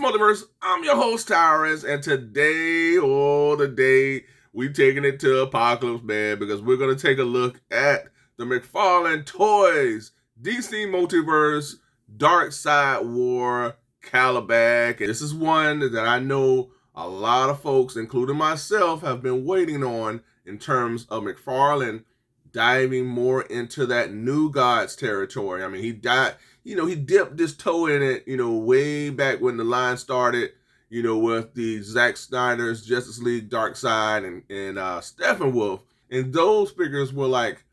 Multiverse. I'm your host, Tyrus, and today, the day, we taking it to Apocalypse, man, because we're going to take a look at the McFarlane Toys, DC Multiverse, Dark Side War, KALIBAK. And this is one that I know a lot of folks, including myself, have been waiting on in terms of McFarlane diving more into that New Gods territory. I mean, he dipped his toe in it, way back when the line started, with the Zack Snyder's Justice League Dark Side and Steppenwolf. And those figures were like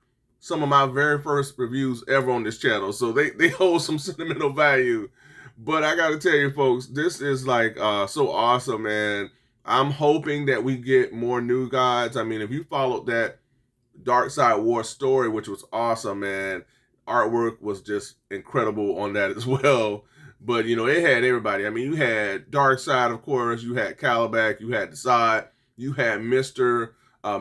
some of my very first reviews ever on this channel. So they hold some sentimental value. But I got to tell you, folks, this is like so awesome, man. I'm hoping that we get more New Gods. I mean, if you followed that Dark Side War story, which was awesome, man. Artwork was just incredible on that as well. But, it had everybody. I mean, you had Dark Side, of course. You had KALIBAK. You had Decide. You had Mr.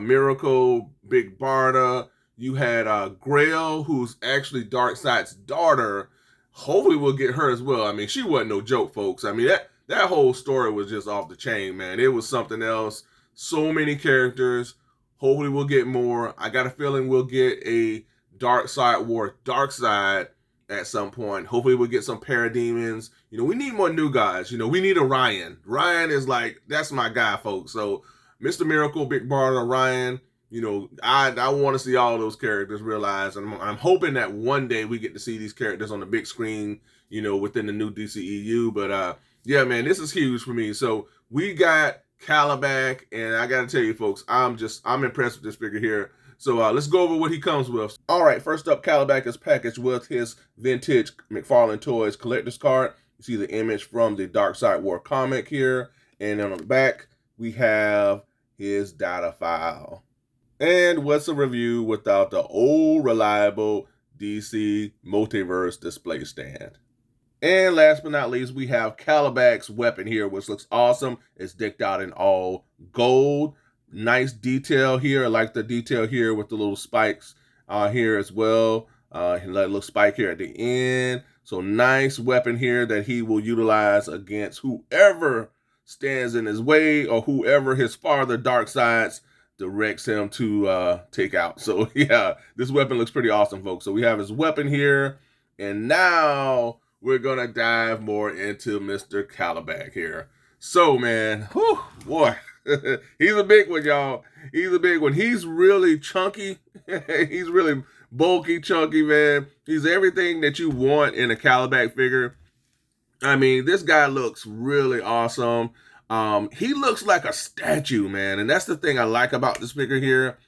Miracle, Big Barda. You had Grail, who's actually Dark Side's daughter. Hopefully we'll get her as well. I mean, she wasn't no joke, folks. I mean, that whole story was just off the chain, man. It was something else. So many characters. Hopefully we'll get more. I got a feeling we'll get a Dark Side War Dark Side at some point. Hopefully we'll get some Parademons. We need more New Guys. We need a Ryan. Ryan is like, that's my guy, folks. So Mr. Miracle, Big Barda, Ryan, I want to see all those characters realized. And I'm hoping that one day we get to see these characters on the big screen, within the new DCEU. But yeah, man, this is huge for me. So we got KALIBAK, and I gotta tell you, folks, I'm impressed with this figure here. So let's go over what he comes with. All right, first up, KALIBAK is packaged with his vintage McFarlane Toys collector's card. You see the image from the Dark Side War comic here, and then on the back we have his data file. And what's a review without the old reliable DC Multiverse display stand? And last but not least, we have KALIBAK's weapon here, which looks awesome. It's decked out in all gold. Nice detail here. I like the detail here with the little spikes here as well. And that little spike here at the end. So nice weapon here that he will utilize against whoever stands in his way or whoever his farther dark sides directs him to take out. So yeah, this weapon looks pretty awesome, folks. So we have his weapon here. And now we're going to dive more into Mr. KALIBAK here. So, man, whew, boy, he's a big one, y'all. He's a big one. He's really chunky. He's really bulky, chunky, man. He's everything that you want in a KALIBAK figure. I mean, this guy looks really awesome. He looks like a statue, man. And that's the thing I like about this figure here.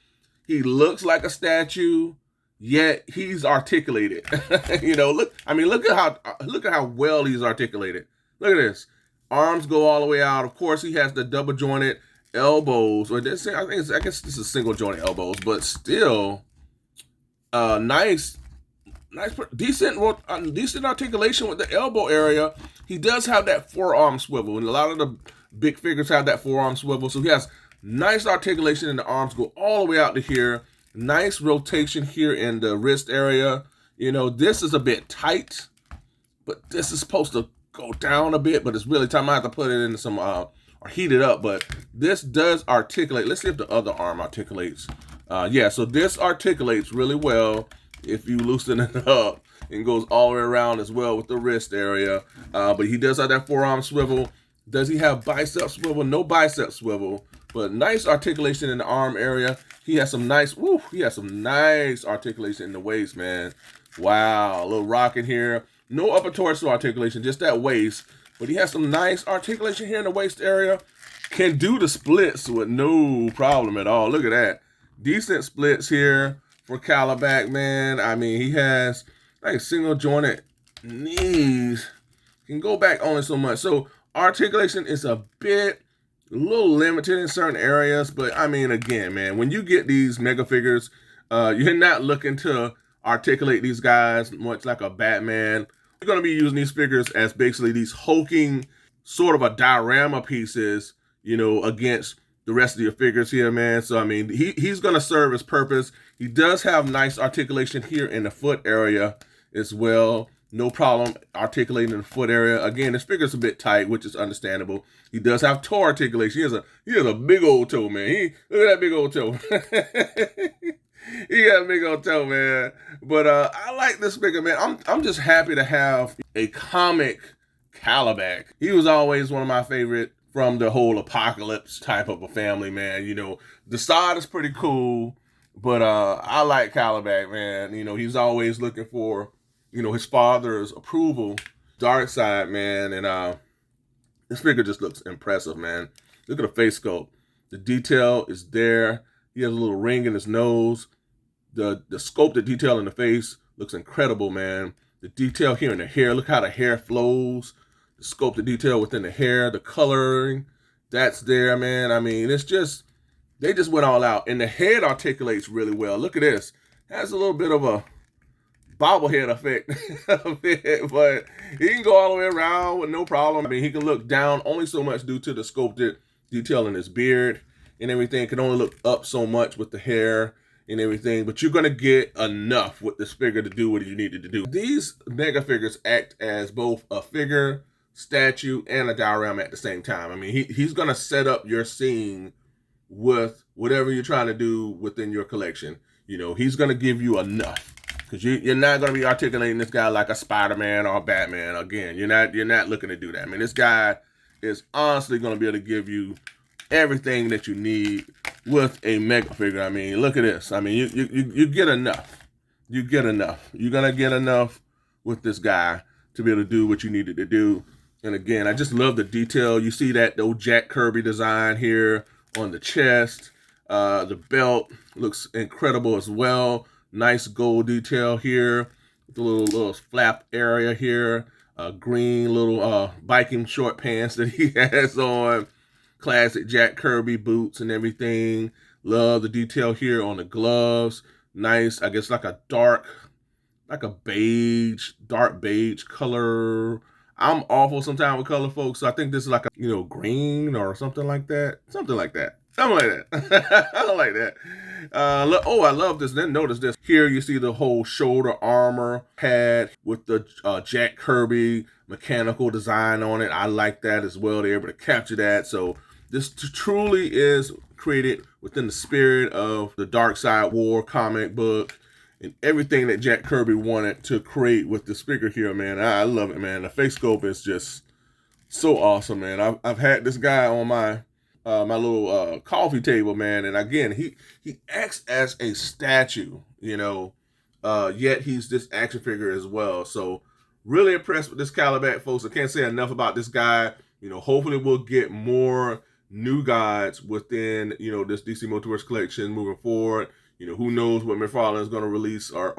He looks like a statue, yet he's articulated. Look at how well he's articulated. Look at this. Arms go all the way out. Of course, he has the double jointed elbows. I guess this is single jointed elbows, but still, nice, decent articulation with the elbow area. He does have that forearm swivel, and a lot of the big figures have that forearm swivel. So he has nice articulation, and the arms go all the way out to here. Nice rotation here in the wrist area. This is a bit tight, but this is supposed to go down a bit, but it's really time I have to put it in some, or heat it up, but this does articulate. Let's see if the other arm articulates. Yeah, so this articulates really well if you loosen it up, and goes all the way around as well with the wrist area. But he does have that forearm swivel. Does he have bicep swivel? No bicep swivel, but nice articulation in the arm area. He has some nice articulation in the waist, man. Wow, a little rocket here. No upper torso articulation, just that waist. But he has some nice articulation here in the waist area. Can do the splits with no problem at all. Look at that. Decent splits here for KALIBAK, man. I mean, he has like single jointed knees. Can go back only so much. So articulation is a little limited in certain areas, but I mean, again, man, when you get these mega figures, you're not looking to articulate these guys much like a Batman. You're going to be using these figures as basically these hulking sort of a diorama pieces, against the rest of your figures here, man. So, I mean, he's going to serve his purpose. He does have nice articulation here in the foot area as well. No problem articulating the foot area. Again, this figure's a bit tight, which is understandable. He does have toe articulation. He has a big old toe, man. Look at that big old toe. He got a big old toe, man. But I like this figure, man. I'm just happy to have a comic KALIBAK. He was always one of my favorite from the whole apocalypse type of a family, man. You know, the side is pretty cool, but I like KALIBAK, man. You know, he's always looking for, you know, his father's approval. Dark side, man, and this figure just looks impressive, man. Look at the face sculpt. The detail is there. He has a little ring in his nose. The sculpted detail in the face looks incredible, man. The detail here in the hair, look how the hair flows. The sculpted detail within the hair, the coloring, that's there, man. I mean, it's just, they just went all out. And the head articulates really well. Look at this. Has a little bit of a bobblehead effect, but he can go all the way around with no problem. I mean, he can look down only so much due to the sculpted detail in his beard and everything. Can only look up so much with the hair and everything, but you're gonna get enough with this figure to do what you needed to do. These mega figures act as both a figure, statue, and a diorama at the same time. I mean, he's gonna set up your scene with whatever you're trying to do within your collection. You know, he's gonna give you enough. Because you're not going to be articulating this guy like a Spider-Man or a Batman. Again, you're not looking to do that. I mean, this guy is honestly going to be able to give you everything that you need with a mega figure. I mean, look at this. I mean, you get enough. You get enough. You're going to get enough with this guy to be able to do what you needed to do. And again, I just love the detail. You see that old Jack Kirby design here on the chest. The belt looks incredible as well. Nice gold detail here. The little flap area here. Green little biking short pants that he has on. Classic Jack Kirby boots and everything. Love the detail here on the gloves. Nice, I guess like a dark, like a beige, dark beige color. I'm awful sometimes with color, folks. So I think this is like a, you know, green or something like that. Something like that. Something like that. I don't like that. Oh, I love this. Then notice this. Here you see the whole shoulder armor pad with the Jack Kirby mechanical design on it. I like that as well. They're able to capture that. So this truly is created within the spirit of the Dark Side War comic book and everything that Jack Kirby wanted to create with this figure here, man. I love it, man. The face sculpt is just so awesome, man. I've had this guy on my little coffee table, man, and again, he acts as a statue, you know, yet he's this action figure as well. So really impressed with this KALIBAK, folks. I can't say enough about this guy. You know, hopefully we'll get more new guides within, you know, this DC Multiverse collection moving forward. You know, who knows what McFarlane is going to release or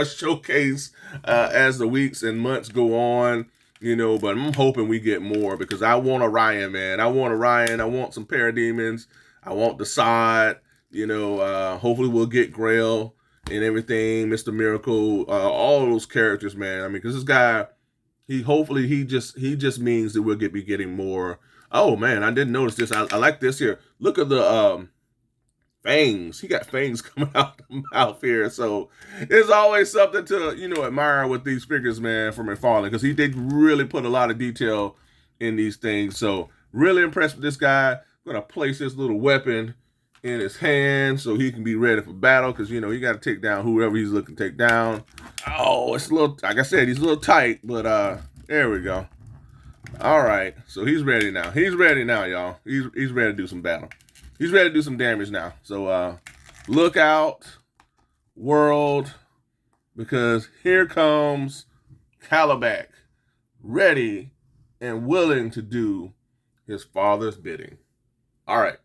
showcase as the weeks and months go on. You know, but I'm hoping we get more because I want Orion, man. I want Orion. I want some Parademons. I want the Sod. You know, hopefully we'll get Grail and everything, Mr. Miracle, all those characters, man. I mean, because this guy, he just means that we'll be getting more. Oh man, I didn't notice this. I like this here. Look at the fangs. He got fangs coming out the mouth here. So it's always something to, you know, admire with these figures, man, from McFarlane, because he did really put a lot of detail in these things. So really impressed with this guy. I'm going to place this little weapon in his hand so he can be ready for battle, because, you know, you got to take down whoever he's looking to take down. Oh, it's a little, like I said, he's a little tight, but there we go. All right, so he's ready now. He's ready now, y'all. He's ready to do some battle. He's ready to do some damage now. So look out, world, because here comes KALIBAK, ready and willing to do his father's bidding. All right,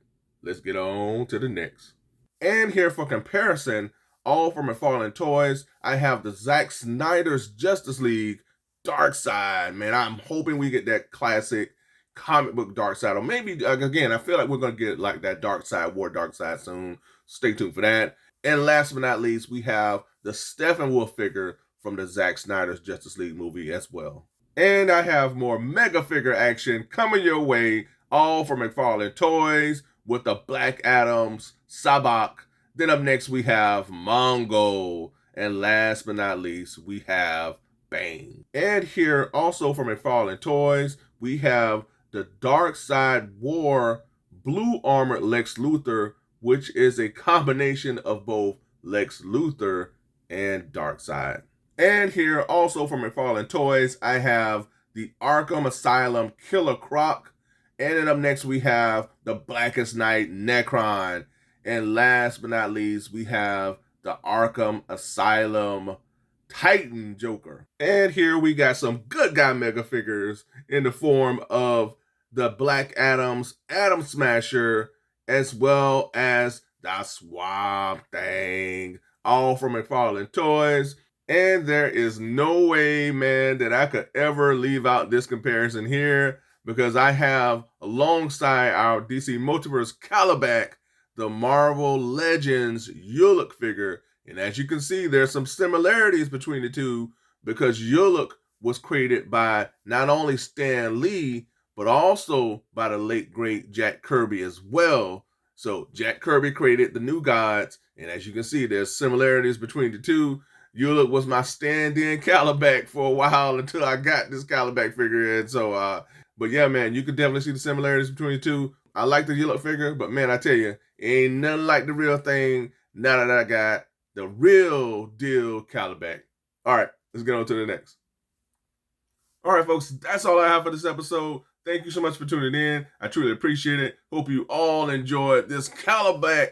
let's get on to the next. And here for comparison, all from McFarlane Toys, I have the Zack Snyder's Justice League Dark Side. Man, I'm hoping we get that classic comic book Dark Side, or maybe again, I feel like we're gonna get like that Dark Side War Dark Side soon. Stay tuned for that. And last but not least, we have the Steppenwolf figure from the Zack Snyder's Justice League movie as well. And I have more mega figure action coming your way, all from McFarlane Toys with the Black Adams, Sabak. Then up next we have Mongo, and last but not least we have bang. And here also from McFarlane Toys, we have the Dark Side War Blue Armored Lex Luthor, which is a combination of both Lex Luthor and Darkseid. And here also from McFarlane Toys, I have the Arkham Asylum Killer Croc. And then up next we have the Blackest Night Necron. And last but not least, we have the Arkham Asylum Titan Joker. And here we got some good guy mega figures in the form of the Black Adam's Atom Smasher, as well as the Swamp Thing, all from McFarlane Toys. And there is no way, man, that I could ever leave out this comparison here, because I have, alongside our DC Multiverse KALIBAK, the Marvel Legends Yuluk figure. And as you can see, there's some similarities between the two, because Yuluk was created by not only Stan Lee, but also by the late, great Jack Kirby as well. So Jack Kirby created the New Gods, and as you can see, there's similarities between the two. Yuluk was my stand-in KALIBAK for a while until I got this KALIBAK figure in. So, but yeah, man, you can definitely see the similarities between the two. I like the Yuluk figure, but man, I tell you, ain't nothing like the real thing now that I got the real deal KALIBAK. All right, let's get on to the next. All right, folks, that's all I have for this episode. Thank you so much for tuning in. I truly appreciate it. Hope you all enjoyed this KALIBAK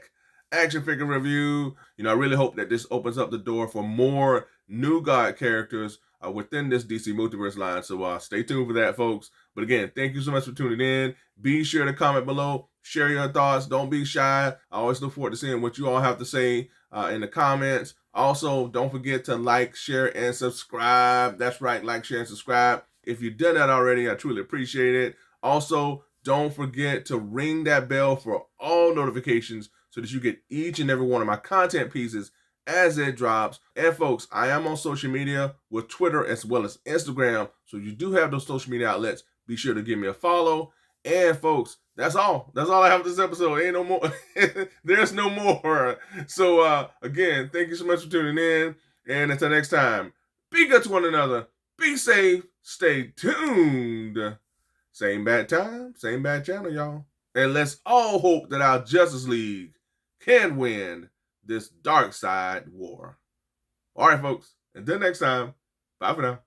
action figure review. I really hope that this opens up the door for more New God characters within this DC Multiverse line. So stay tuned for that, folks. But again, thank you so much for tuning in. Be sure to comment below. Share your thoughts. Don't be shy. I always look forward to seeing what you all have to say in the comments. Also, don't forget to like, share, and subscribe. That's right, like, share, and subscribe. If you've done that already, I truly appreciate it. Also, don't forget to ring that bell for all notifications so that you get each and every one of my content pieces as it drops. And folks, I am on social media with Twitter as well as Instagram. So you do have those social media outlets. Be sure to give me a follow. And folks, that's all. That's all I have for this episode. Ain't no more. There's no more. So again, thank you so much for tuning in. And until next time, be good to one another. Be safe. Stay tuned. Same bad time, same bad channel, y'all. And let's all hope that our Justice League can win this dark side war. All right, folks. Until next time, bye for now.